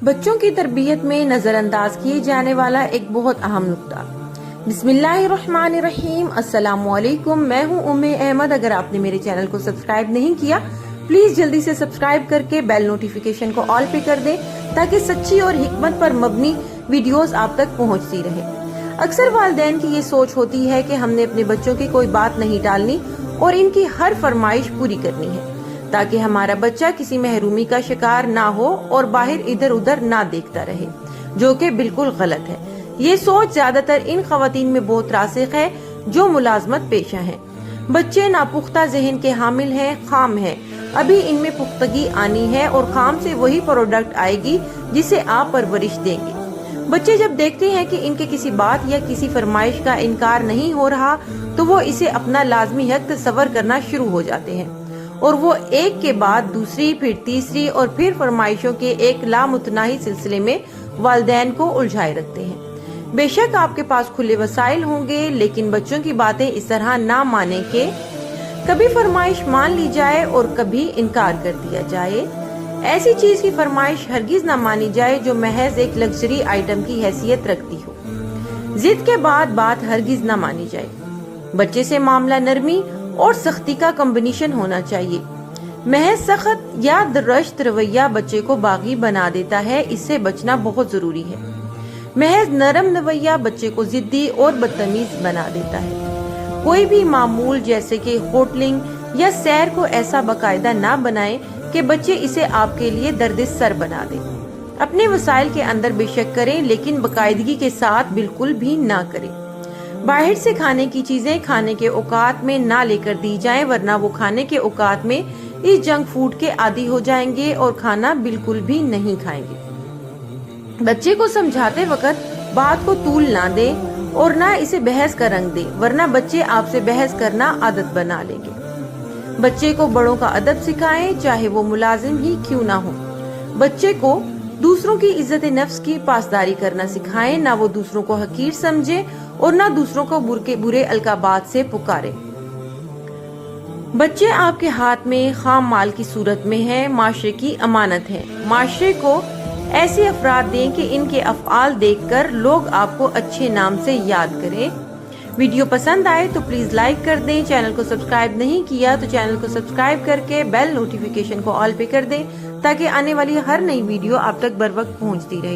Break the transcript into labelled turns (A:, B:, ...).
A: بچوں کی تربیت میں نظر انداز کیے جانے والا ایک بہت اہم نکتہ۔ بسم اللہ الرحمن الرحیم۔ السلام علیکم، میں ہوں احمد۔ اگر آپ نے میرے چینل کو سبسکرائب نہیں کیا پلیز جلدی سے سبسکرائب کر کے بیل نوٹیفیکیشن کو آل پہ کر دیں تاکہ سچی اور حکمت پر مبنی ویڈیوز آپ تک پہنچتی رہے۔ اکثر والدین کی یہ سوچ ہوتی ہے کہ ہم نے اپنے بچوں کی کوئی بات نہیں ٹالنی اور ان کی ہر فرمائش پوری کرنی ہے تاکہ ہمارا بچہ کسی محرومی کا شکار نہ ہو اور باہر ادھر ادھر نہ دیکھتا رہے، جو کہ بالکل غلط ہے۔ یہ سوچ زیادہ تر ان خواتین میں بہت راسخ ہے جو ملازمت پیشہ ہیں۔ بچے ناپختہ ذہن کے حامل ہیں، خام ہیں۔ ابھی ان میں پختگی آنی ہے اور خام سے وہی پروڈکٹ آئے گی جسے آپ پرورش دیں گے۔ بچے جب دیکھتے ہیں کہ ان کے کسی بات یا کسی فرمائش کا انکار نہیں ہو رہا تو وہ اسے اپنا لازمی حق تصور کرنا شروع ہو جاتے ہیں اور وہ ایک کے بعد دوسری، پھر تیسری اور پھر فرمائشوں کے ایک لامتناہی سلسلے میں والدین کو الجھائے رکھتے ہیں۔ بے شک آپ کے پاس کھلے وسائل ہوں گے، لیکن بچوں کی باتیں اس طرح نہ مانیں کہ کبھی فرمائش مان لی جائے اور کبھی انکار کر دیا جائے۔ ایسی چیز کی فرمائش ہرگز نہ مانی جائے جو محض ایک لگژری آئٹم کی حیثیت رکھتی ہو۔ ضد کے بعد بات ہرگز نہ مانی جائے۔ بچے سے معاملہ نرمی اور سختی کا کمبینیشن ہونا چاہیے۔ محض سخت یا درشت رویہ بچے کو باغی بنا دیتا ہے، اس سے بچنا بہت ضروری ہے۔ محض نرم رویہ بچے کو ضدی اور بدتمیز بنا دیتا ہے۔ کوئی بھی معمول جیسے کہ ہوٹلنگ یا سیر کو ایسا باقاعدہ نہ بنائیں کہ بچے اسے آپ کے لیے درد سر بنا دیں۔ اپنے وسائل کے اندر بے شک کریں لیکن باقاعدگی کے ساتھ بالکل بھی نہ کریں۔ باہر سے کھانے کی چیزیں کھانے کے اوقات میں نہ لے کر دی جائیں، ورنہ وہ کھانے کے اوقات میں اس جنک فوڈ کے عادی ہو جائیں گے اور کھانا بالکل بھی نہیں کھائیں گے۔ بچے کو سمجھاتے وقت بات کو طول نہ دیں اور نہ اسے بحث کا رنگ دیں، ورنہ بچے آپ سے بحث کرنا عادت بنا لیں گے۔ بچے کو بڑوں کا ادب سکھائیں، چاہے وہ ملازم ہی کیوں نہ ہو۔ بچے کو دوسروں کی عزت نفس کی پاسداری کرنا سکھائیں، نہ وہ دوسروں کو حقیر سمجھے اور نہ دوسروں کو برے القابات سے پکارے۔ بچے آپ کے ہاتھ میں خام مال کی صورت میں ہیں، معاشرے کی امانت ہے۔ معاشرے کو ایسے افراد دیں کہ ان کے افعال دیکھ کر لوگ آپ کو اچھے نام سے یاد کریں۔ ویڈیو پسند آئے تو پلیز لائک کر دیں۔ چینل کو سبسکرائب نہیں کیا تو چینل کو سبسکرائب کر کے بیل نوٹیفیکیشن کو آل پہ کر دیں تاکہ آنے والی ہر نئی ویڈیو آپ تک بر وقت پہنچتی رہے۔